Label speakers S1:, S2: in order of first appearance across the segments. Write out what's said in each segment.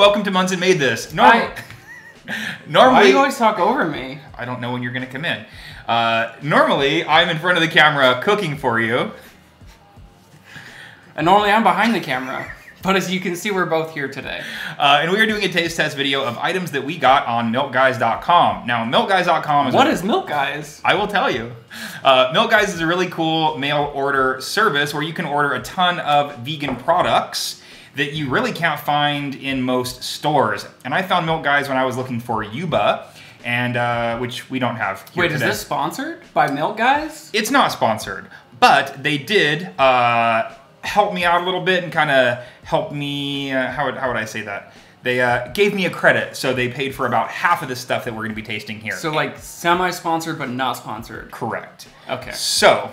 S1: welcome to Monson Made This.
S2: Normally, why do you always talk over me?
S1: I don't know when you're going to come in. Normally, I'm in front of the camera cooking for you.
S2: And normally I'm behind the camera. But as you can see, we're both here today.
S1: And we are doing a taste test video of items that we got on MylkGuys.com. Now, MylkGuys.com is...
S2: What is Mylk Guys?
S1: I will tell you. Mylk Guys is a really cool mail order service where you can order a ton of vegan products that you really can't find in most stores. And I found Mylk Guys when I was looking for Yuba, and which we don't have here today.
S2: Is this sponsored by Mylk Guys?
S1: It's not sponsored, but they did help me out a little bit and kind of help me, how would I say that? They gave me a credit, so they paid for about half of the stuff that we're going to be tasting here.
S2: So like semi-sponsored but not sponsored?
S1: Correct.
S2: Okay.
S1: So,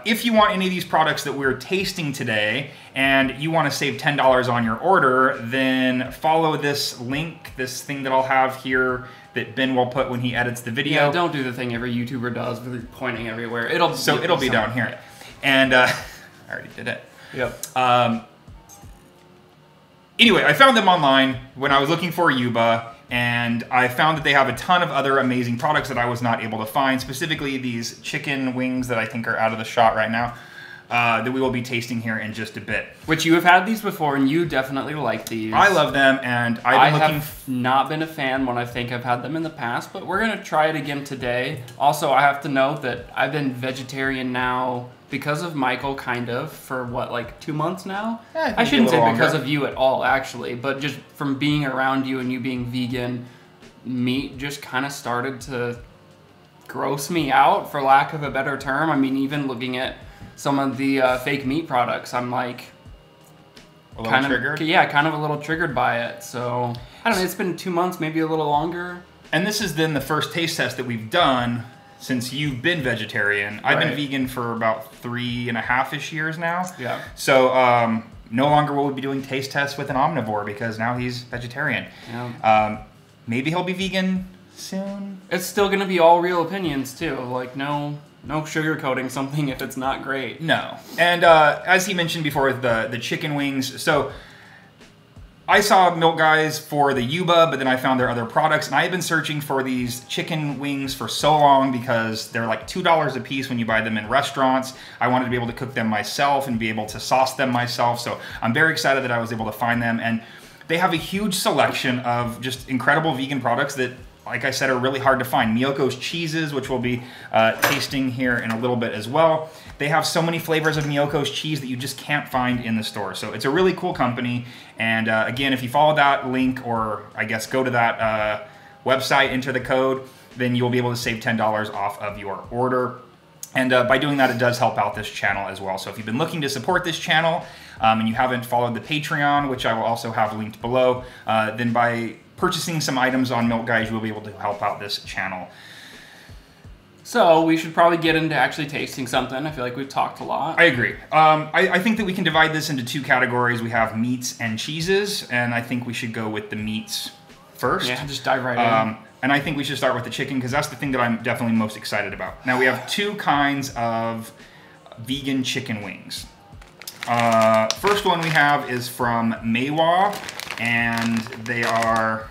S1: if you want any of these products that we're tasting today and you want to save $10 on your order, then follow this link, this thing that I'll have here that Ben will put when he edits the video.
S2: Yeah, don't do the thing every YouTuber does with pointing everywhere. It'll be
S1: down here. And I already did it.
S2: Yep.
S1: Anyway, I found them online when I was looking for Yuba, and I found that they have a ton of other amazing products that I was not able to find, specifically these chicken wings that I think are out of the shot right now, that we will be tasting here in just a bit.
S2: Which you have had these before, and you definitely like these.
S1: I love them, and I
S2: have not been a fan when I think I've had them in the past, but we're going to try it again today. Also, I have to note that I've been vegetarian now because of Michael, kind of, for what, like 2 months now? I shouldn't say because of you at all, actually, but just from being around you and you being vegan, meat just kind of started to gross me out, for lack of a better term. I mean, even looking at some of the fake meat products, I'm like...
S1: A little triggered?
S2: Yeah, kind of a little triggered by it, so... I don't know, it's been 2 months, maybe a little longer.
S1: And this is then the first taste test that we've done since you've been vegetarian. I've been vegan for about 3.5-ish years now.
S2: Yeah.
S1: So no longer will we be doing taste tests with an omnivore because now he's vegetarian.
S2: Yeah.
S1: Maybe he'll be vegan soon.
S2: It's still going to be all real opinions too. Like no sugarcoating something if it's not great.
S1: No. And as he mentioned before, the chicken wings. So I saw Mylk Guys for the Yuba, but then I found their other products, and I have been searching for these chicken wings for so long because they're like $2 a piece when you buy them in restaurants. I wanted to be able to cook them myself and be able to sauce them myself, so I'm very excited that I was able to find them, and they have a huge selection of just incredible vegan products that, like I said, are really hard to find. Miyoko's cheeses, which we'll be tasting here in a little bit as well. They have so many flavors of Miyoko's cheese that you just can't find in the store. So it's a really cool company. And again, if you follow that link, or I guess go to that website, enter the code, then you'll be able to save $10 off of your order. And by doing that, it does help out this channel as well. So if you've been looking to support this channel and you haven't followed the Patreon, which I will also have linked below, then by purchasing some items on Mylk Guys, you will be able to help out this channel.
S2: So we should probably get into actually tasting something. I feel like we've talked a lot.
S1: I agree. I think that we can divide this into two categories. We have meats and cheeses, and I think we should go with the meats first.
S2: Yeah, just dive right in.
S1: And I think we should start with the chicken because that's the thing that I'm definitely most excited about. Now we have two kinds of vegan chicken wings. First one we have is from Maywa, and they are...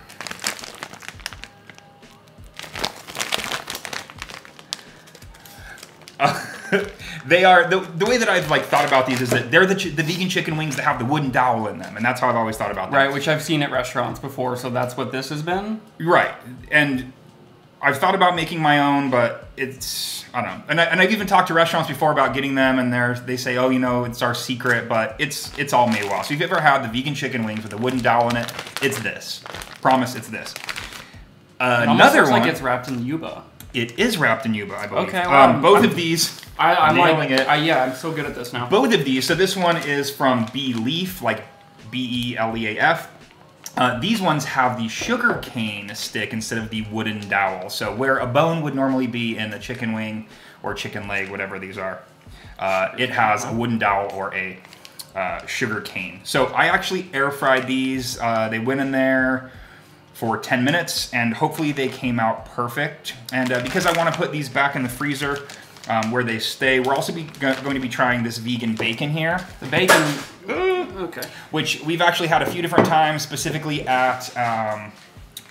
S1: they are the way that I've like thought about these is that they're the vegan chicken wings that have the wooden dowel in them, and that's how I've always thought about them.
S2: Right, which I've seen at restaurants before, so that's what this has been.
S1: Right, and I've thought about making my own, but it's I don't know. And I've even talked to restaurants before about getting them, and they say, oh, you know, it's our secret, but it's all Maywa. So if you've ever had the vegan chicken wings with a wooden dowel in it, it's this. Promise, it's this.
S2: Another one. Like it's wrapped in Yuba.
S1: It is wrapped in Yuba, I believe.
S2: Okay, well,
S1: both of these,
S2: I'm
S1: nailing it.
S2: Yeah, I'm so good at this now.
S1: Both of these, so this one is from Beleaf, like B-E-L-E-A-F. These ones have the sugar cane stick instead of the wooden dowel. So where a bone would normally be in the chicken wing or chicken leg, whatever these are, it has a wooden dowel or a sugar cane. So I actually air fried these. They went in there for 10 minutes, and hopefully they came out perfect. And because I want to put these back in the freezer where they stay, we're also going to be trying this vegan bacon here.
S2: The bacon Okay.
S1: which we've actually had a few different times, specifically at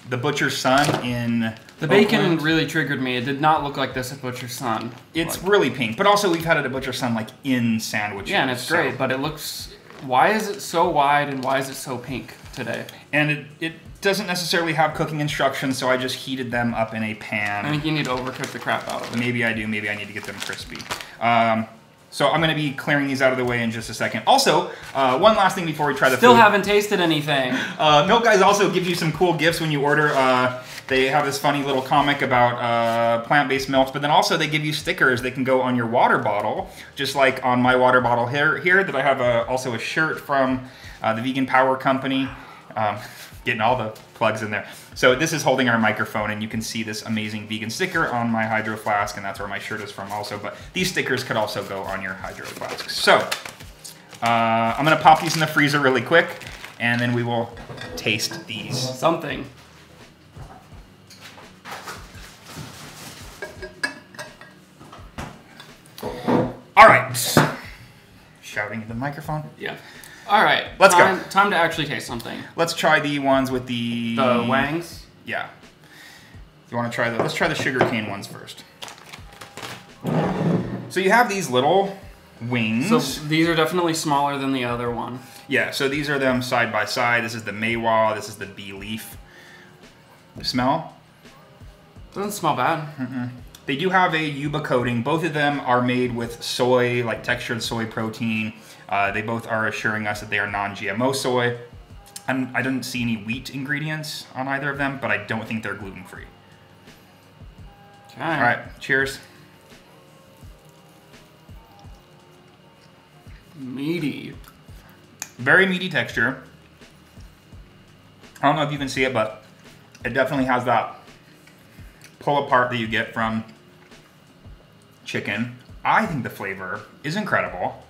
S1: the Butcher's Son in
S2: The bacon
S1: Oakland.
S2: really triggered me. It did not look like this at Butcher's Son.
S1: It's really pink, but also we've had it at Butcher's Son like in sandwiches.
S2: Yeah, and it's great, but it looks... Why is it so wide and why is it so pink today?
S1: And it doesn't necessarily have cooking instructions, so I just heated them up in a pan.
S2: I think you need to overcook the crap out of it.
S1: Maybe I do. Maybe I need to get them crispy. So I'm going to be clearing these out of the way in just a second. Also, one last thing before we try the
S2: Still
S1: food.
S2: haven't tasted anything.
S1: Mylk Guys also gives you some cool gifts when you order. They have this funny little comic about plant-based milks, but then also they give you stickers that can go on your water bottle, just like on my water bottle here that I have also a shirt from the Vegan Power Company. Getting all the plugs in there. So this is holding our microphone, and you can see this amazing vegan sticker on my Hydro Flask, and that's where my shirt is from also. But these stickers could also go on your Hydro Flask. So I'm going to pop these in the freezer really quick, and then we will taste these.
S2: Something.
S1: All right. Shouting into the microphone.
S2: Yeah. All right.
S1: Let's go.
S2: Time to actually taste something.
S1: Let's try the ones with the...
S2: The wangs?
S1: Yeah. You want to try the... Let's try the sugarcane ones first. So you have these little wings.
S2: So these are definitely smaller than the other one.
S1: Yeah, so these are them side by side. This is the Maywa. This is the bee leaf. Smell?
S2: Doesn't smell bad.
S1: They do have a yuba coating. Both of them are made with soy, like textured soy protein. They both are assuring us that they are non-GMO soy. I didn't see any wheat ingredients on either of them, but I don't think they're gluten-free.
S2: Okay.
S1: All right, cheers.
S2: Meaty.
S1: Very meaty texture. I don't know if you can see it, but it definitely has that pull apart that you get from chicken. I think the flavor is incredible.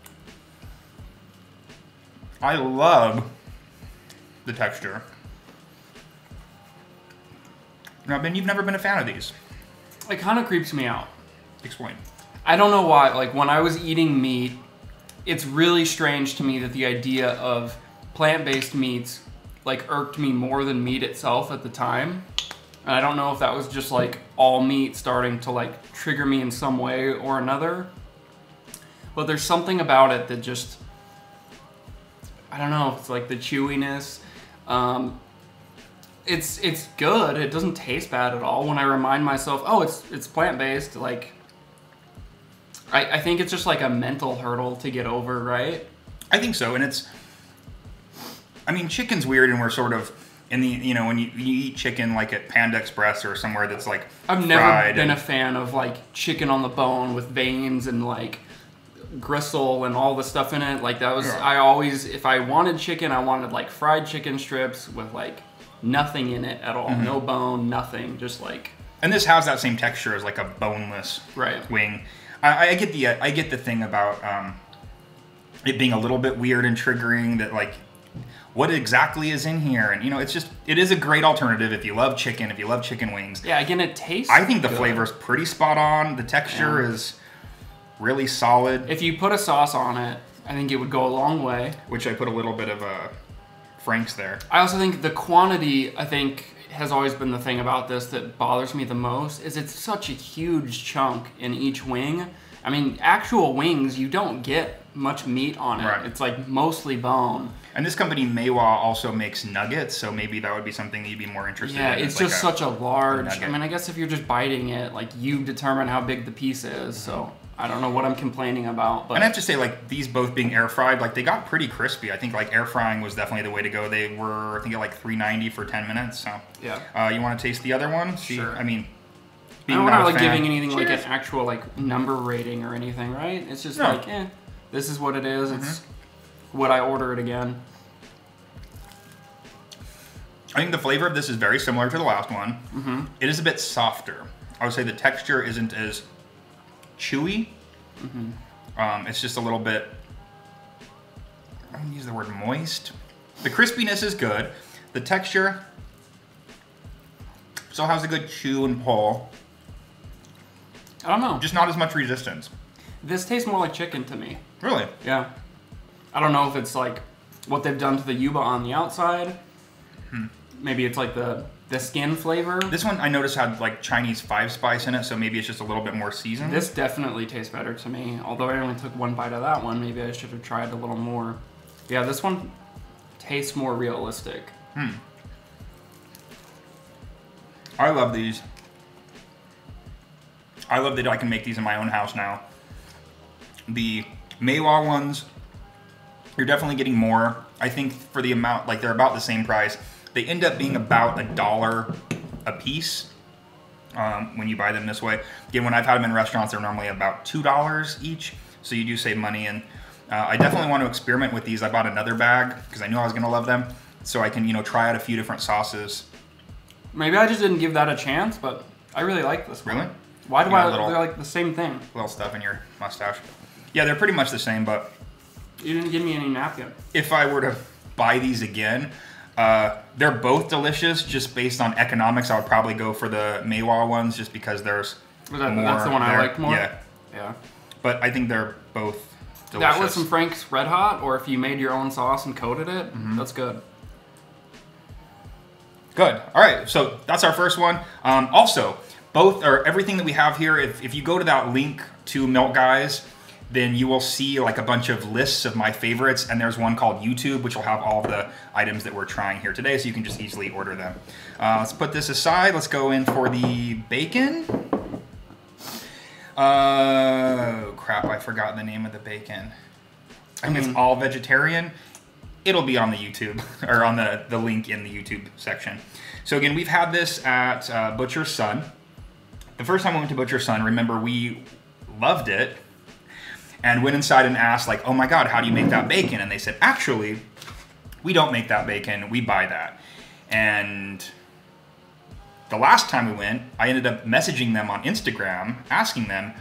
S1: I love the texture. Now, Ben, you've never been a fan of these.
S2: It kind of creeps me out.
S1: Explain.
S2: I don't know why. Like, when I was eating meat, it's really strange to me that the idea of plant-based meats, like, irked me more than meat itself at the time. And I don't know if that was just, like, all meat starting to, like, trigger me in some way or another. But there's something about it that just... I don't know, it's like the chewiness. It's good. It doesn't taste bad at all. When I remind myself, oh, it's plant-based, like... I think it's just like a mental hurdle to get over, right?
S1: I think so, and it's... I mean, chicken's weird, and we're sort of... In the, you know, when you eat chicken like at Panda Express or somewhere that's like
S2: I've never been a fan of like chicken on the bone with veins and like gristle and all the stuff in it. Like that was, I always, if I wanted chicken, I wanted like fried chicken strips with like nothing in it at all. No bone, nothing, just like.
S1: And this has that same texture as like a boneless wing. I get the thing about it being a little bit weird and triggering that like, what exactly is in here? And you know, it's just, it is a great alternative if you love chicken, if you love chicken wings.
S2: Yeah, again, it tastes
S1: I think the
S2: good.
S1: flavor's pretty spot on. The texture is really solid.
S2: If you put a sauce on it, I think it would go a long way.
S1: Which I put a little bit of Frank's there.
S2: I also think the quantity, I think, has always been the thing about this that bothers me the most, is it's such a huge chunk in each wing. I mean, actual wings, you don't get much meat on it.
S1: Right.
S2: It's like mostly bone.
S1: And this company, Maywa, also makes nuggets, so maybe that would be something that you'd be more interested in.
S2: Yeah, it's just such a large...
S1: nugget.
S2: I mean, I guess if you're just biting it, like, you determine how big the piece is, so I don't know what I'm complaining about, but...
S1: And I have to say, like, these both being air-fried, like, they got pretty crispy. I think, like, air frying was definitely the way to go. They were, I think, at, like, $3.90 for 10 minutes, so...
S2: Yeah.
S1: You want to taste the other one?
S2: Sure.
S1: I mean...
S2: I'm not like giving anything like an actual like number rating or anything, right? It's just like, this is what it is. It's would I order it again?
S1: I think the flavor of this is very similar to the last one. It is a bit softer. I would say the texture isn't as chewy. It's just a little bit, I don't use the word moist. The crispiness is good. The texture still has a good chew and pull.
S2: I don't know.
S1: Just not as much resistance.
S2: This tastes more like chicken to me.
S1: Really?
S2: Yeah. I don't know if it's like what they've done to the yuba on the outside. Maybe it's like the skin flavor.
S1: This one I noticed had like Chinese 5 spice in it, so maybe it's just a little bit more seasoned.
S2: This definitely tastes better to me. Although I only took one bite of that one, maybe I should have tried a little more. Yeah, this one tastes more realistic.
S1: I love these. I love that I can make these in my own house now. The Meiwa ones, you're definitely getting more. I think for the amount, like they're about the same price. They end up being about $1 a piece when you buy them this way. Again, when I've had them in restaurants, they're normally about $2 each. So you do save money. And I definitely want to experiment with these. I bought another bag because I knew I was going to love them. So I can, you know, try out a few different sauces.
S2: Maybe I just didn't give that a chance, but I really like this one.
S1: Really?
S2: Why do they're like the same thing?
S1: Little stuff in your mustache. Yeah, they're pretty much the same, but...
S2: You didn't give me any napkin.
S1: If I were to buy these again, they're both delicious. Just based on economics, I would probably go for the Meiwa ones just because there's more
S2: That's the one
S1: there.
S2: I liked more?
S1: Yeah.
S2: Yeah.
S1: But I think they're both delicious.
S2: That was some Frank's Red Hot, or if you made your own sauce and coated it, that's good.
S1: Good. All right, so that's our first one. Also, everything that we have here, if you go to that link to Mylk Guys, then you will see like a bunch of lists of my favorites, and there's one called YouTube, which will have all of the items that we're trying here today, so you can just easily order them. Let's put this aside. Let's go in for the bacon. Oh, crap, I forgot the name of the bacon. I think it's all vegetarian. It'll be on the YouTube, or on the link in the YouTube section. So again, we've had this at Butcher's Son. The first time we went to Butcher's Son, remember, we loved it and went inside and asked, like, oh my God, how do you make that bacon? And they said, actually, we don't make that bacon, we buy that. And the last time we went, I ended up messaging them on Instagram, asking them,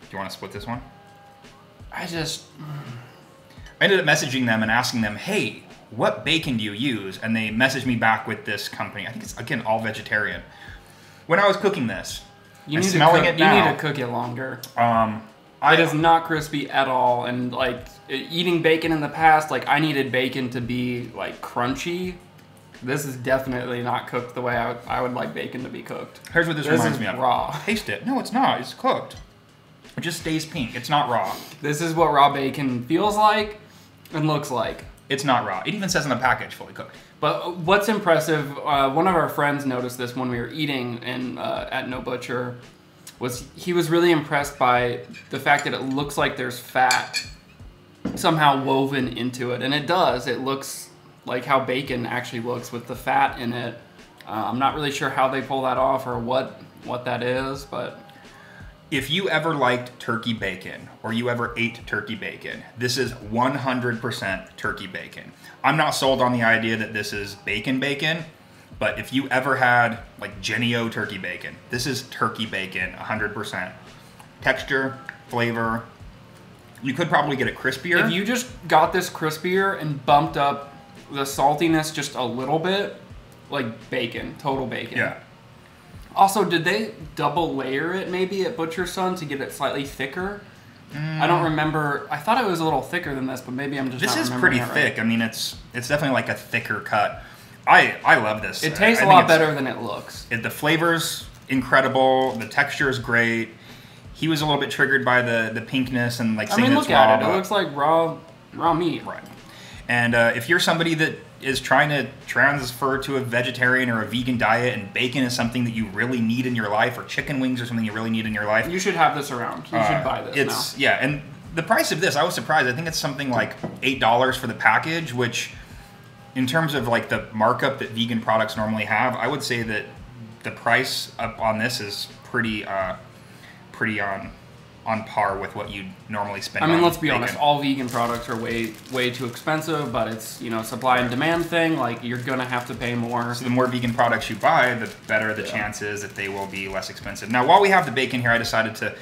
S1: do you want to split this one? I ended up messaging them and asking them, hey, what bacon do you use? And they messaged me back with this company. I think it's, again, all vegetarian. When I was cooking this,
S2: you need to cook it longer. It is not crispy at all. And like eating bacon in the past, like I needed bacon to be like crunchy. This is definitely not cooked the way I would like bacon to be cooked.
S1: Here's what this reminds me of.
S2: Raw.
S1: Taste it. No, it's not. It's cooked. It just stays pink. It's not raw.
S2: This is what raw bacon feels like and looks like.
S1: It's not raw. It even says on the package, fully cooked.
S2: But what's impressive, one of our friends noticed this when we were eating at No Butcher, he was really impressed by the fact that it looks like there's fat somehow woven into it. And it does. It looks like how bacon actually looks with the fat in it. I'm not really sure how they pull that off or what that is, but...
S1: If you ever liked turkey bacon, or you ever ate turkey bacon, this is 100% turkey bacon. I'm not sold on the idea that this is bacon, but if you ever had like Jennie-O turkey bacon, this is turkey bacon, 100%. Texture, flavor, you could probably get it crispier.
S2: If you just got this crispier and bumped up the saltiness just a little bit, like bacon, total bacon.
S1: Yeah.
S2: Also, did they double layer it maybe at Butcher's Son to get it slightly thicker? I don't remember. I thought it was a little thicker than this, but maybe I'm just not remembering.
S1: This is pretty thick. I mean, it's definitely like a thicker cut. I love this.
S2: It tastes a lot better than it looks.
S1: The flavor's incredible. The texture is great. He was a little bit triggered by the pinkness and like saying it's raw.
S2: Look at it. It looks like raw meat.
S1: Right. And if you're somebody that is trying to transfer to a vegetarian or a vegan diet, and bacon is something that you really need in your life, or chicken wings are something you really need in your life,
S2: you should have this around. You should buy this now.
S1: Yeah, and the price of this, I was surprised. I think it's something like $8 for the package, which in terms of like the markup that vegan products normally have, I would say that the price up on this is pretty on par with what you'd normally spend.
S2: I mean, let's be honest, all vegan products are way too expensive, but it's, supply and demand thing. Like, you're gonna have to pay more.
S1: So the more vegan products you buy, the better the chances that they will be less expensive. Now, while we have the bacon here, I decided to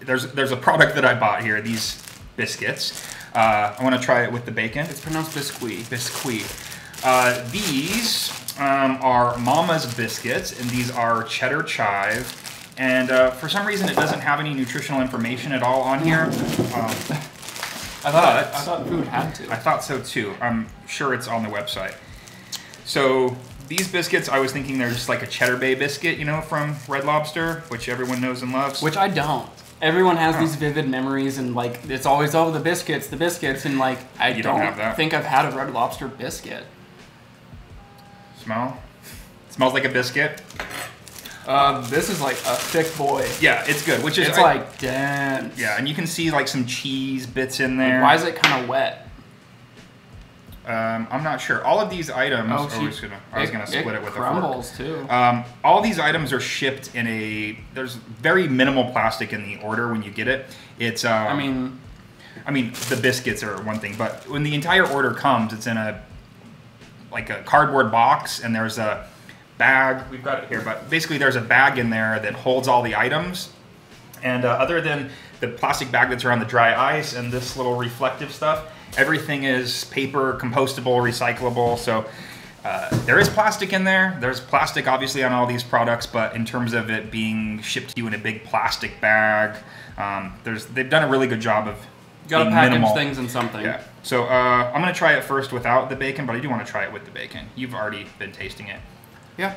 S1: there's a product that I bought here, these biscuits. I want to try it with the bacon.
S2: It's pronounced biscuit.
S1: These are Mama's biscuits, and these are cheddar chive. And for some reason, it doesn't have any nutritional information at all on here.
S2: I thought food had to.
S1: I thought so too. I'm sure it's on the website. So these biscuits, I was thinking they're just like a Cheddar Bay biscuit, you know, from Red Lobster, which everyone knows and loves.
S2: Which I don't. Everyone has these vivid memories, and like it's always the biscuits, and like I don't think I've had a Red Lobster biscuit.
S1: Smell? Smells like a biscuit.
S2: This is like a thick boy.
S1: Yeah, it's good. Which is
S2: it's like dense.
S1: Yeah, and you can see like some cheese bits in there.
S2: Why is it kind of wet?
S1: I'm not sure. All of these items. I was gonna split it with a fork.
S2: Crumbles too.
S1: All these items are shipped in a. There's very minimal plastic in the order when you get it. It's. I mean, the biscuits are one thing, but when the entire order comes, it's in a cardboard box, and there's a bag. We've got it here, but basically there's a bag in there that holds all the items, and other than the plastic bag that's around the dry ice and this little reflective stuff, everything is paper, compostable, recyclable. So there is plastic in there. There's plastic obviously on all these products, but in terms of it being shipped to you in a big plastic bag, they've done a really good job of
S2: gotta package minimal. Things in something.
S1: Yeah. So I'm gonna try it first without the bacon, but I do want to try it with the bacon. You've already been tasting it.
S2: Yeah.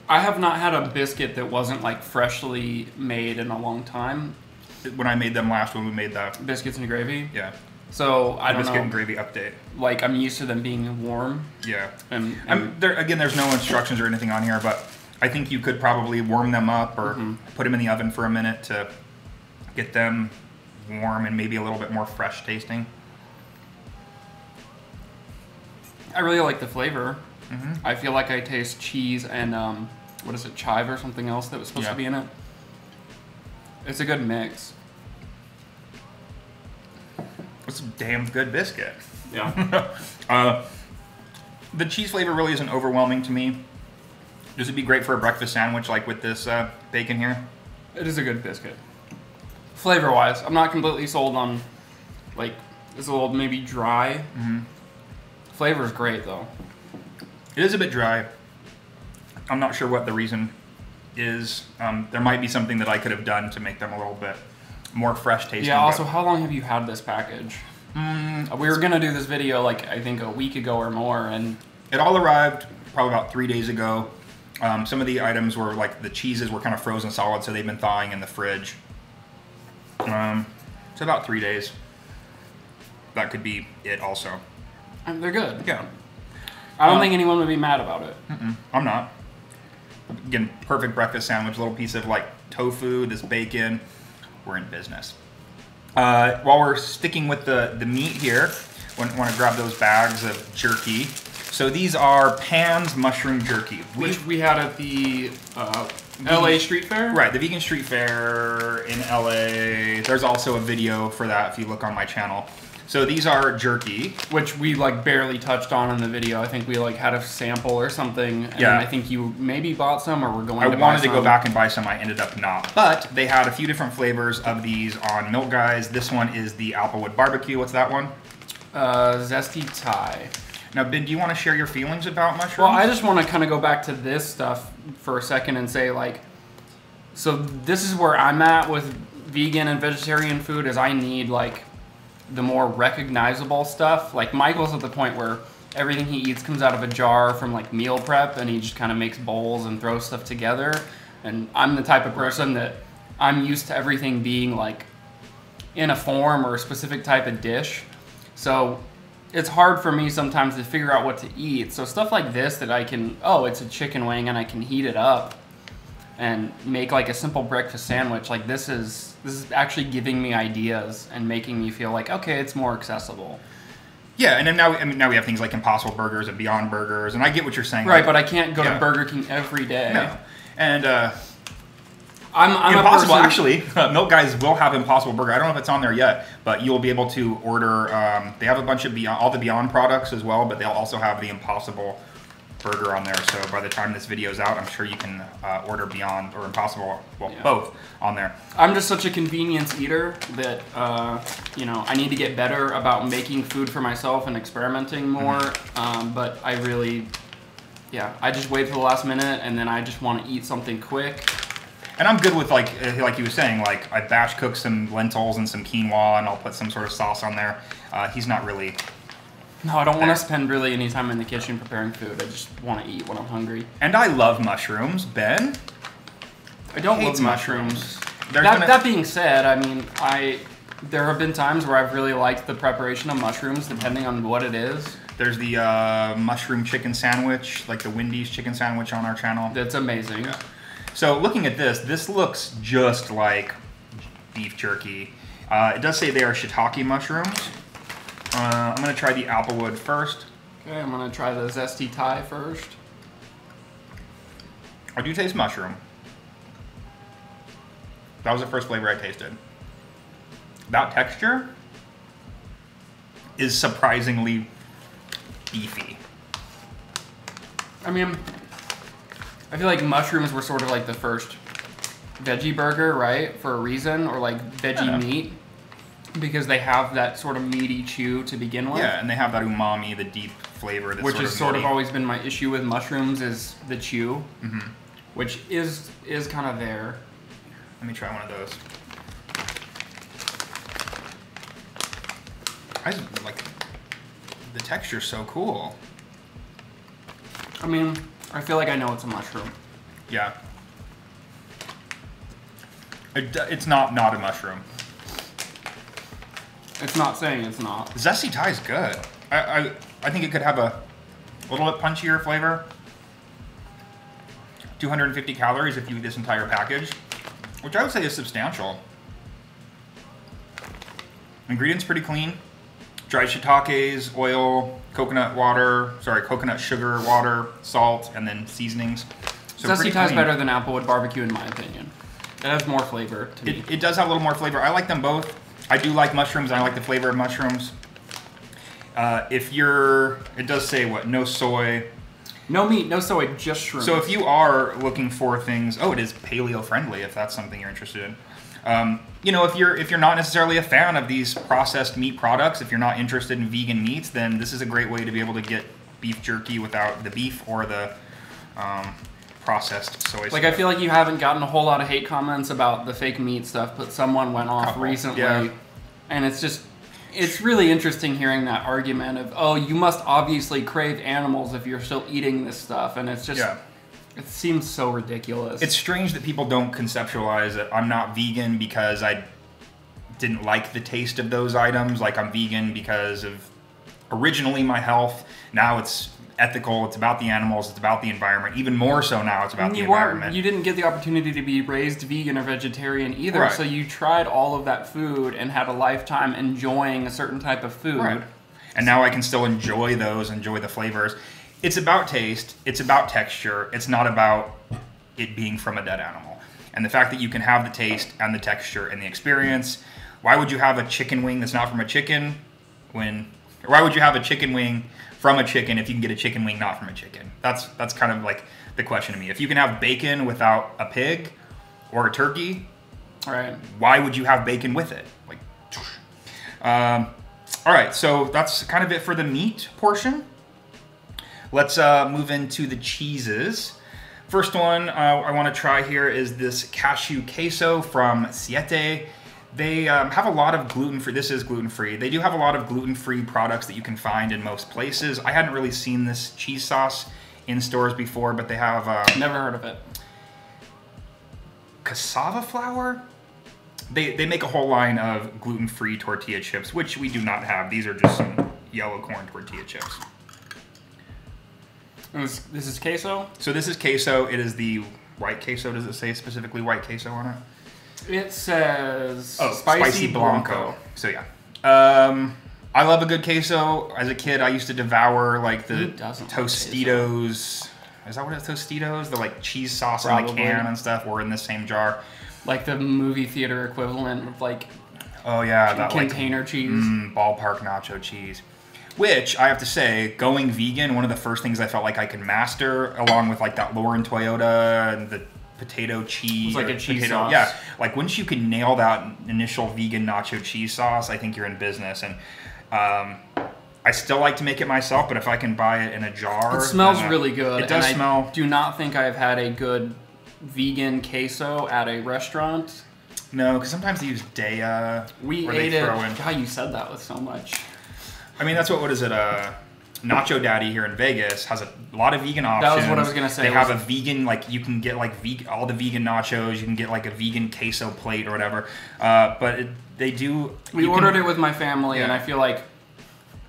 S2: I have not had a biscuit that wasn't like freshly made in a long time.
S1: When I made them last, when we made the
S2: biscuits and gravy.
S1: Yeah.
S2: So I don't know.
S1: Biscuit and gravy update.
S2: Like I'm used to them being warm.
S1: Yeah. And again, there's no instructions or anything on here, but I think you could probably warm them up or put them in the oven for a minute to get them warm and maybe a little bit more fresh tasting.
S2: I really like the flavor. I feel like I taste cheese and what is it, chive or something else that was supposed to be in it. It's a good mix.
S1: It's a damn good biscuit.
S2: Yeah.
S1: The cheese flavor really isn't overwhelming to me. Does it be great for a breakfast sandwich like with this bacon here?
S2: It is a good biscuit. Flavor-wise, I'm not completely sold on, like, it's a little maybe dry. Flavor's great though.
S1: It is a bit dry. I'm not sure what the reason is. There might be something that I could have done to make them a little bit more fresh tasting.
S2: Yeah, also, how long have you had this package? We were going to do this video, like, I think a week ago or more, and...
S1: It all arrived probably about 3 days ago. Some of the items were, like, the cheeses were kind of frozen solid, so they've been thawing in the fridge. It's about 3 days. That could be it also.
S2: They're good.
S1: Yeah.
S2: I don't think anyone would be mad about it.
S1: I'm not. Again, perfect breakfast sandwich, little piece of like tofu, this bacon. We're in business. While we're sticking with the meat here, want to grab those bags of jerky. So these are Pan's mushroom jerky,
S2: which we had at the LA Street Fair?
S1: Right, the Vegan Street Fair in LA. There's also a video for that if you look on my channel. So these are jerky,
S2: which we like barely touched on in the video. I think we like had a sample or something. And I think you maybe bought some or were going to buy some.
S1: I wanted to go back and buy some. I ended up not. But they had a few different flavors of these on Mylk Guys. This one is the Applewood Barbecue. What's that one?
S2: Zesty Thai.
S1: Now, Ben, do you want to share your feelings about mushrooms?
S2: Well, I just want to kind of go back to this stuff for a second and say, like, so this is where I'm at with vegan and vegetarian food is I need, like, the more recognizable stuff. Like Michael's at the point where everything he eats comes out of a jar from like meal prep and he just kind of makes bowls and throws stuff together. And I'm the type of person that I'm used to everything being like in a form or a specific type of dish. So it's hard for me sometimes to figure out what to eat. So stuff like this that I can, it's a chicken wing and I can heat it up and make like a simple breakfast sandwich. Like this is actually giving me ideas and making me feel like, okay, it's more accessible.
S1: Yeah, and then now we have things like Impossible Burgers and Beyond Burgers, and I get what you're saying.
S2: Right, like, but I can't go to Burger King every day.
S1: No. And
S2: I'm
S1: Impossible, actually, Mylk Guys will have Impossible Burger. I don't know if it's on there yet, but you'll be able to order, they have a bunch of all the Beyond products as well, but they'll also have the Impossible Burger on there. So by the time this video's out, I'm sure you can order Beyond or Impossible, both on there.
S2: I'm just such a convenience eater that, I need to get better about making food for myself and experimenting more. But I really, I just wait till the last minute and then I just want to eat something quick.
S1: And I'm good with like you were saying, like I batch cook some lentils and some quinoa, and I'll put some sort of sauce on there. He's not really.
S2: No, I don't want to spend really any time in the kitchen preparing food. I just want to eat when I'm hungry.
S1: And I love mushrooms. Ben?
S2: I don't love mushrooms.
S1: That,
S2: that being said, I mean, there have been times where I've really liked the preparation of mushrooms, depending on what it is.
S1: There's the mushroom chicken sandwich, like the Wendy's chicken sandwich on our channel.
S2: That's amazing.
S1: Yeah. So looking at this looks just like beef jerky. It does say they are shiitake mushrooms. I'm going to try the applewood first.
S2: Okay, I'm going to try the zesty Thai first.
S1: I do taste mushroom. That was the first flavor I tasted. That texture is surprisingly beefy.
S2: I mean, I feel like mushrooms were sort of like the first veggie burger, right? For a reason, or like veggie meat. Because they have that sort of meaty chew to begin with.
S1: Yeah, and they have that umami, the deep flavor.
S2: Which has sort of always been my issue with mushrooms is the chew. Which is kind of there.
S1: Let me try one of those. I like the texture's so cool.
S2: I mean, I feel like I know it's a mushroom.
S1: Yeah. It's not a mushroom.
S2: It's not saying it's not.
S1: Zesty Thai is good. I think it could have a little bit punchier flavor. 250 calories if you eat this entire package, which I would say is substantial. Ingredients pretty clean. Dried shiitakes, oil, coconut sugar, water, salt, and then seasonings. So
S2: Zesty Thai is better than Applewood barbecue in my opinion. It has more flavor to me.
S1: It does have a little more flavor. I like them both. I do like mushrooms. I like the flavor of mushrooms. It does say what? No soy.
S2: No meat, no soy, just shrimp.
S1: So if you are looking for things, it is paleo friendly if that's something you're interested in. If you're not necessarily a fan of these processed meat products, if you're not interested in vegan meats, then this is a great way to be able to get beef jerky without the beef or the processed soy stuff.
S2: Like I feel like you haven't gotten a whole lot of hate comments about the fake meat stuff, but someone went off recently, and it's really interesting hearing that argument of, oh, you must obviously crave animals if you're still eating this stuff, and it's just, it seems so ridiculous.
S1: It's strange that people don't conceptualize that I'm not vegan because I didn't like the taste of those items. Like I'm vegan because of originally my health. Now it's ethical. It's about the animals. It's about the environment. Even more so now, it's about the environment.
S2: You didn't get the opportunity to be raised vegan or vegetarian either, so you tried all of that food and had a lifetime enjoying a certain type of food.
S1: Right. And now I can still enjoy those, enjoy the flavors. It's about taste. It's about texture. It's not about it being from a dead animal. And the fact that you can have the taste and the texture and the experience. Why would you have a chicken wing that's not from a chicken why would you have a chicken wing from a chicken if you can get a chicken wing not from a chicken? That's kind of like the question to me. If you can have bacon without a pig or a turkey, why would you have bacon with it? All right, so that's kind of it for the meat portion. Let's move into the cheeses. First one I want to try here is this cashew queso from Siete. They have a lot of gluten-free. This is gluten-free. They do have a lot of gluten-free products that you can find in most places. I hadn't really seen this cheese sauce in stores before, but they have...
S2: Never heard of it.
S1: Cassava flour? They make a whole line of gluten-free tortilla chips, which we do not have. These are just some yellow corn tortilla chips.
S2: This is queso?
S1: So this is queso. It is the white queso. Does it say specifically white queso on it?
S2: It says
S1: spicy Blanco. So yeah. I love a good queso. As a kid, I used to devour like the Tostitos. Is that what it's Tostitos? The like cheese sauce in the can and stuff were in the same jar.
S2: Like the movie theater equivalent of like
S1: that
S2: container cheese.
S1: Ballpark nacho cheese. Which, I have to say, going vegan, one of the first things I felt like I could master, along with like that Lauren Toyota and the potato cheese.
S2: It's like a cheese sauce.
S1: Yeah, like once you can nail that initial vegan nacho cheese sauce, I think you're in business. And I still like to make it myself, but if I can buy it in a jar...
S2: It smells really good.
S1: It does smell...
S2: I do not think I've had a good vegan queso at a restaurant?
S1: No, because sometimes they use Daya.
S2: We ate it. God, you said that with so much.
S1: I mean, that's what is it? Nacho Daddy here in Vegas has a lot of vegan options.
S2: That was what I was gonna say.
S1: They have a vegan, like you can get like all the vegan nachos. You can get like a vegan queso plate or whatever. But they do.
S2: We ordered it with my family, and I feel like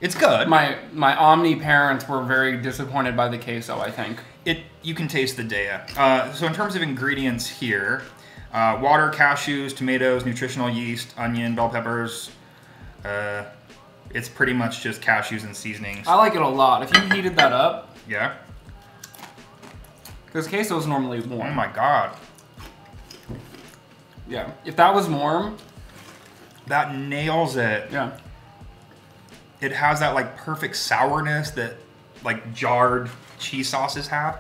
S1: it's good.
S2: My Omni parents were very disappointed by the queso. I think
S1: you can taste the Daya. So in terms of ingredients here, water, cashews, tomatoes, nutritional yeast, onion, bell peppers. It's pretty much just cashews and seasonings.
S2: I like it a lot. If you heated that up.
S1: Yeah.
S2: Because queso is normally warm.
S1: Oh my god.
S2: Yeah. If that was warm.
S1: That nails it.
S2: Yeah.
S1: It has that like perfect sourness that like jarred cheese sauces have.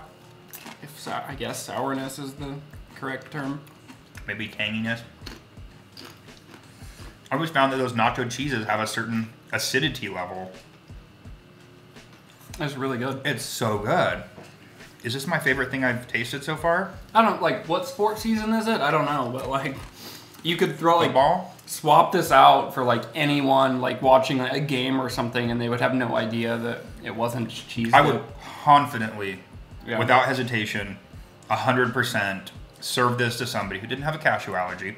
S2: I guess sourness is the correct term.
S1: Maybe tanginess. I always found that those nacho cheeses have a certain acidity level.
S2: That's really good.
S1: It's so good. Is this my favorite thing I've tasted so far?
S2: I don't like what sports season is it? I don't know, but like you could throw like
S1: ball,
S2: swap this out for like anyone like watching a game or something, and they would have no idea that it wasn't cheese.
S1: I would confidently, without hesitation, 100% serve this to somebody who didn't have a cashew allergy,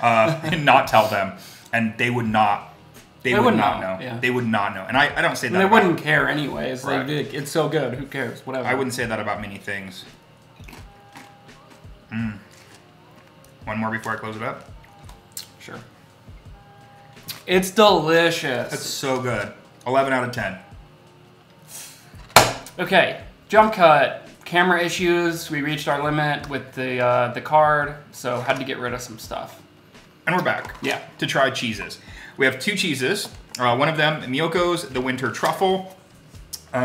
S1: and not tell them, and they would not. They would not know.
S2: Yeah.
S1: They would not know. And I don't say that.
S2: And they wouldn't care anyways.
S1: Right.
S2: Like, it's so good. Who cares? Whatever.
S1: I wouldn't say that about many things. One more before I close it up?
S2: Sure. It's delicious.
S1: It's so good. 11 out of 10.
S2: Okay. Jump cut. Camera issues. We reached our limit with the card, so had to get rid of some stuff.
S1: And we're back.
S2: Yeah.
S1: To try cheeses. We have two cheeses. One of them, Mylk's the Winter Truffle. We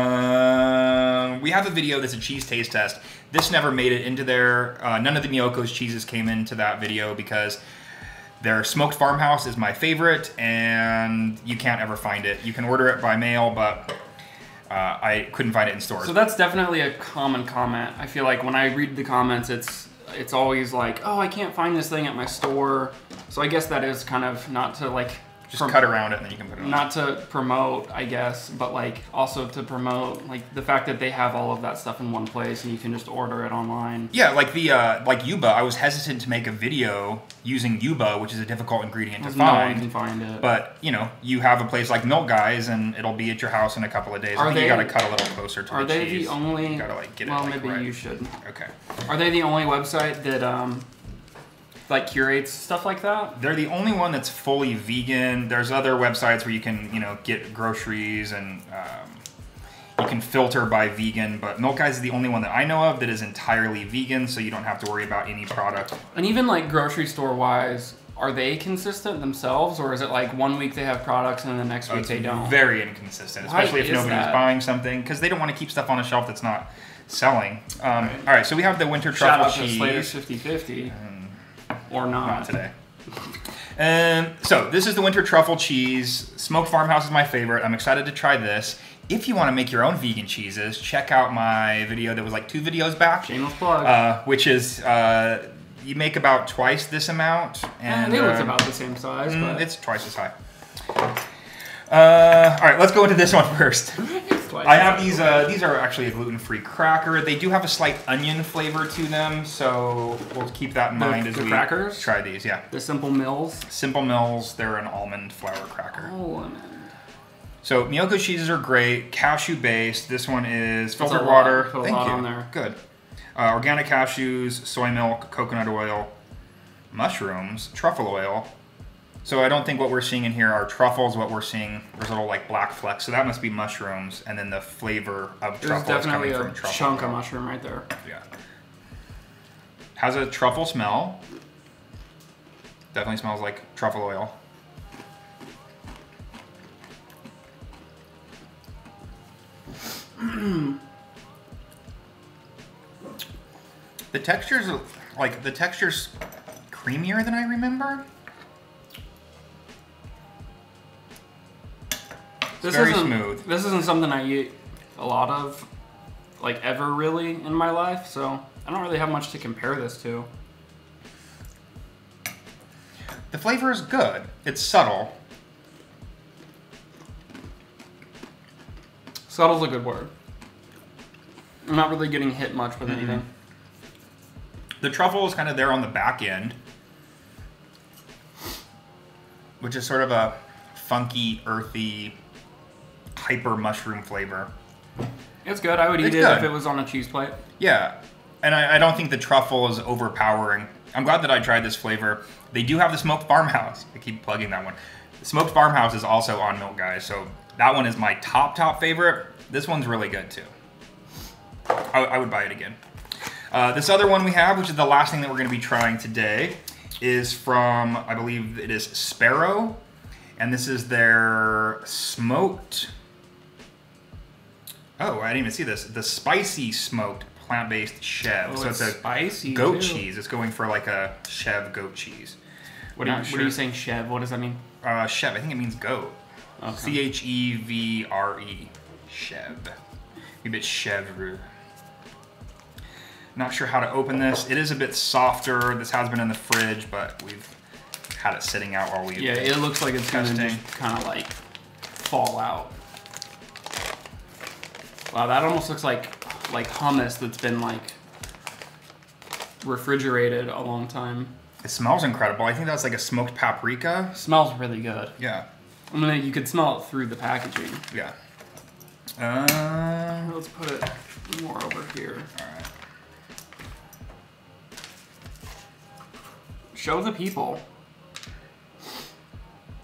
S1: have a video that's a cheese taste test. This never made it into there. None of the Mylk's cheeses came into that video because their smoked farmhouse is my favorite, and you can't ever find it. You can order it by mail, but I couldn't find it in stores.
S2: So that's definitely a common comment. I feel like when I read the comments, it's always like, oh, I can't find this thing at my store. So I guess that is kind of not to like...
S1: Just cut around it and then you can put it on.
S2: Not to promote, I guess, but like also to promote like the fact that they have all of that stuff in one place and you can just order it online.
S1: Yeah, like the like yuba, I was hesitant to make a video using yuba, which is a difficult ingredient to find.
S2: No one can find it.
S1: But you know, you have a place like Mylk Guys, and it'll be at your house in a couple of days. I think you got to cut a little closer to the cheese.
S2: Are they the only?
S1: You gotta like get
S2: well,
S1: it. Like,
S2: maybe
S1: right.
S2: you should.
S1: Okay.
S2: Are they the only website that like curates stuff like that?
S1: They're the only one that's fully vegan. There's other websites where you can, you know, get groceries and you can filter by vegan, but Mylk Guys is the only one that I know of that is entirely vegan, so you don't have to worry about any product.
S2: And even like grocery store wise, are they consistent themselves, or is it like 1 week they have products and then the next week they don't?
S1: Very inconsistent, especially if nobody's buying something, because they don't want to keep stuff on a shelf that's not selling. All right, so we have the Winter Truffle cheese.
S2: Shout out to Slater's 50/50. Or not.
S1: Not today. So this is the Winter Truffle cheese. Smoked Farmhouse is my favorite. I'm excited to try this. If you want to make your own vegan cheeses, check out my video that was like 2 videos back.
S2: Shameless plug.
S1: Which is, you make about twice this amount. And
S2: I think it's about the same size. But
S1: it's twice as high. All right, let's go into this one first. I have these are actually a gluten-free cracker. They do have a slight onion flavor to them, so we'll keep that in mind as we
S2: crackers?
S1: Try these, yeah.
S2: The Simple Mills?
S1: Simple Mills, they're an almond flour cracker.
S2: Almond.
S1: So Mylk's cheeses are great, cashew-based. This one is filtered
S2: lot.
S1: water.
S2: Put a
S1: Thank
S2: lot
S1: you.
S2: on there.
S1: Good. Organic cashews, soy milk, coconut oil, mushrooms, truffle oil. So I don't think what we're seeing in here are truffles. What we're seeing, there's little like black flecks. So that must be mushrooms, and then the flavor of truffle is coming from truffle.
S2: There's definitely a chunk of mushroom right there.
S1: Yeah. Has a truffle smell. Definitely smells like truffle oil. The texture's creamier than I remember. Very smooth.
S2: This isn't something I eat a lot of, like ever really in my life. So I don't really have much to compare this to.
S1: The flavor is good. It's subtle.
S2: Subtle's a good word. I'm not really getting hit much with anything.
S1: The truffle is kind of there on the back end, which is sort of a funky, earthy, hyper mushroom flavor.
S2: It's good. I would eat it if it was on a cheese plate.
S1: Yeah, and I don't think the truffle is overpowering. I'm glad that I tried this flavor. They do have the smoked farmhouse. I keep plugging that one. The smoked farmhouse is also on Mylk, guys, so that one is my top favorite. This one's really good too. I would buy it again. This other one we have, which is the last thing that we're going to be trying today, is from, I believe it is Sparrow, and this is their smoked. Oh, I didn't even see this. The spicy smoked plant-based chev.
S2: Oh,
S1: so it's a
S2: spicy
S1: goat
S2: too.
S1: cheese. It's going for like a chev goat cheese.
S2: What are you saying, chev? What does that mean?
S1: Chev. I think it means goat.
S2: Okay.
S1: Chevre. Chev. Maybe it's chevre. Not sure how to open this. It is a bit softer. This has been in the fridge, but we've had it sitting out while we.
S2: Yeah, it looks like it's gonna just kind of like fall out. Wow, that almost looks like hummus that's been like refrigerated a long time.
S1: It smells incredible. I think that's like a smoked paprika.
S2: It smells really good.
S1: Yeah.
S2: I mean, you could smell it through the packaging.
S1: Yeah.
S2: Let's put it more over here.
S1: All right.
S2: Show the people.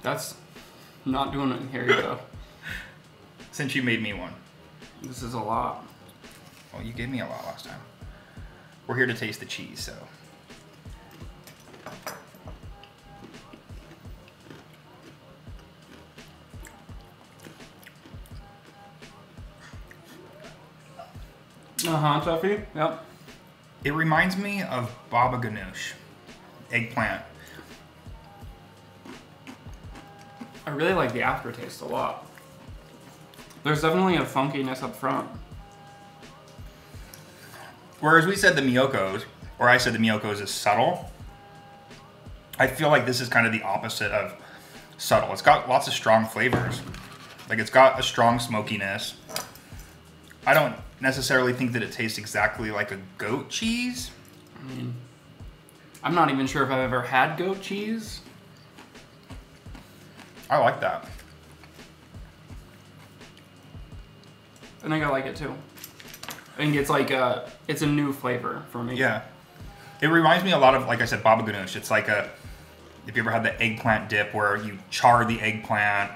S2: That's not doing it. Here you go.
S1: Since you made me one.
S2: This is a lot.
S1: Well, you gave me a lot last time. We're here to taste the cheese, so.
S2: Toughy. Yep.
S1: It reminds me of baba ganoush, eggplant.
S2: I really like the aftertaste a lot. There's definitely a funkiness up front.
S1: Whereas we said the Myokos, or I said the Myokos is subtle, I feel like this is kind of the opposite of subtle. It's got lots of strong flavors. Like it's got a strong smokiness. I don't necessarily think that it tastes exactly like a goat cheese.
S2: I mean, I'm not even sure if I've ever had goat cheese.
S1: I like that.
S2: I think I like it too. I think it's like it's a new flavor for me.
S1: Yeah. It reminds me a lot of, like I said, baba ganoush. It's like if you ever had the eggplant dip where you char the eggplant,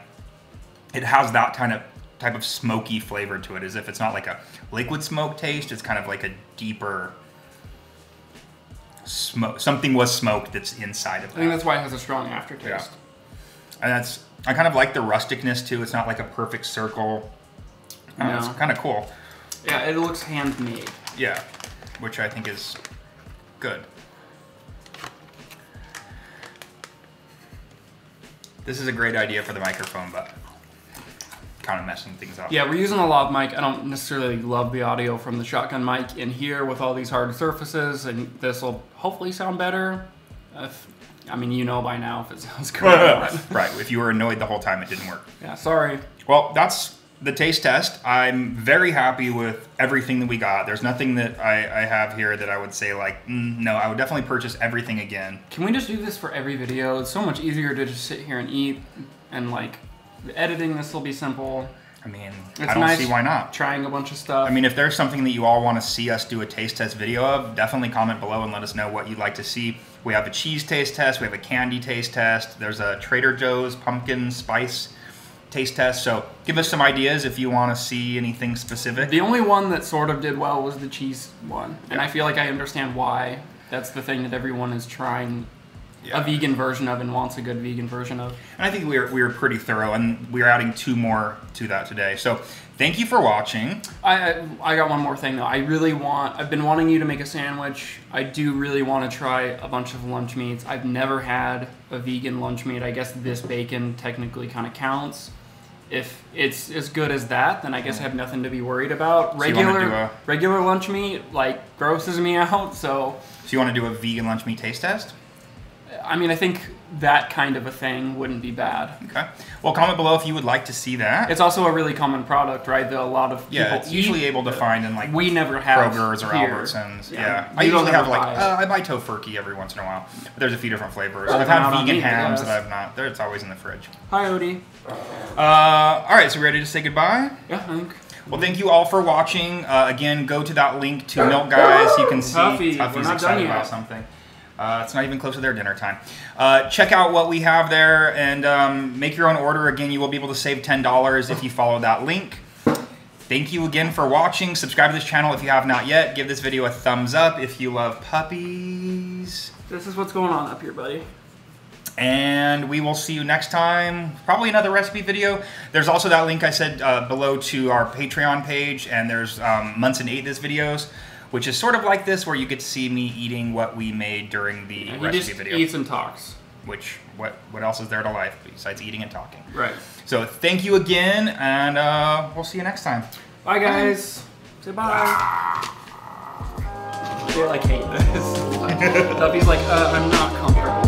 S1: it has that type of smoky flavor to it, as if it's not like a liquid smoke taste. It's kind of like a deeper smoke. Something was smoked that's inside of that.
S2: I think that's why it has a strong aftertaste.
S1: Yeah. And I kind of like the rusticness too. It's not like a perfect circle.
S2: No.
S1: It's kind of cool.
S2: Yeah, it looks handmade.
S1: Yeah, which I think is good. This is a great idea for the microphone, but kind of messing things up.
S2: Yeah, we're using a lav mic. I don't necessarily love the audio from the shotgun mic in here with all these hard surfaces, and this will hopefully sound better. I mean, you know by now if it sounds good or not.
S1: Right, if you were annoyed the whole time it didn't work.
S2: Yeah, sorry.
S1: Well, that's the taste test. I'm very happy with everything that we got. There's nothing that I have here that I would say like, no, I would definitely purchase everything again.
S2: Can we just do this for every video? It's so much easier to just sit here and eat, and like, editing this will be simple.
S1: I mean,
S2: It's
S1: I don't
S2: nice
S1: see why not.
S2: Trying a bunch of stuff.
S1: I mean, if there's something that you all want to see us do a taste test video of, definitely comment below and let us know what you'd like to see. We have a cheese taste test. We have a candy taste test. There's a Trader Joe's pumpkin spice taste test. So give us some ideas if you want to see anything specific.
S2: The only one that sort of did well was the cheese one. And I feel like I understand why. That's the thing that everyone is trying a vegan version of and wants a good vegan version of.
S1: And I think we were pretty thorough, and we're adding 2 more to that today. So thank you for watching.
S2: I got one more thing though. I've been wanting you to make a sandwich. I do really want to try a bunch of lunch meats. I've never had a vegan lunch meat. I guess this bacon technically kind of counts. if it's as good as that, then I guess I have nothing to be worried about.
S1: So you wanna do a-
S2: Regular lunch meat like grosses me out. So
S1: you want to do a vegan lunch meat taste test?
S2: I mean, I think that kind of a thing wouldn't be bad.
S1: Okay. Well, comment below if you would like to see that.
S2: It's also a really common product, right? That a lot of people
S1: it's usually able to find in like
S2: we never have
S1: Kroger's or
S2: here.
S1: Albertsons.
S2: Yeah.
S1: Yeah. I
S2: You don't
S1: usually have
S2: ever
S1: like
S2: buy it.
S1: I buy tofurkey every once in a while. But there's a few different flavors.
S2: Oh,
S1: I've
S2: they're
S1: had
S2: not on
S1: vegan
S2: meat,
S1: hams
S2: yes.
S1: that I've not. It's always in the fridge.
S2: Hi, Odie.
S1: All right, so we ready to say goodbye?
S2: Yeah, I think.
S1: Well, thank you all for watching. Again, go to that link to Mylk Guys. You can see
S2: Tuffy, we're
S1: Tuffy's
S2: not
S1: excited
S2: done
S1: about
S2: yet.
S1: something. It's not even close to their dinner time. Check out what we have there and make your own order. Again, you will be able to save $10 if you follow that link. Thank you again for watching. Subscribe to this channel if you have not yet. Give this video a thumbs up if you love puppies.
S2: This is what's going on up here, buddy.
S1: And we will see you next time. Probably another recipe video. There's also that link I said below to our Patreon page, and there's Monson ate this videos, which is sort of like this, where you get to see me eating what we made during the
S2: He
S1: recipe
S2: just
S1: video.
S2: eats and talks.
S1: Which what else is there to life besides eating and talking?
S2: Right.
S1: So thank you again, and we'll see you next time.
S2: Bye, guys. Say bye. They like hate this. Tuffy's like, I'm not comfortable.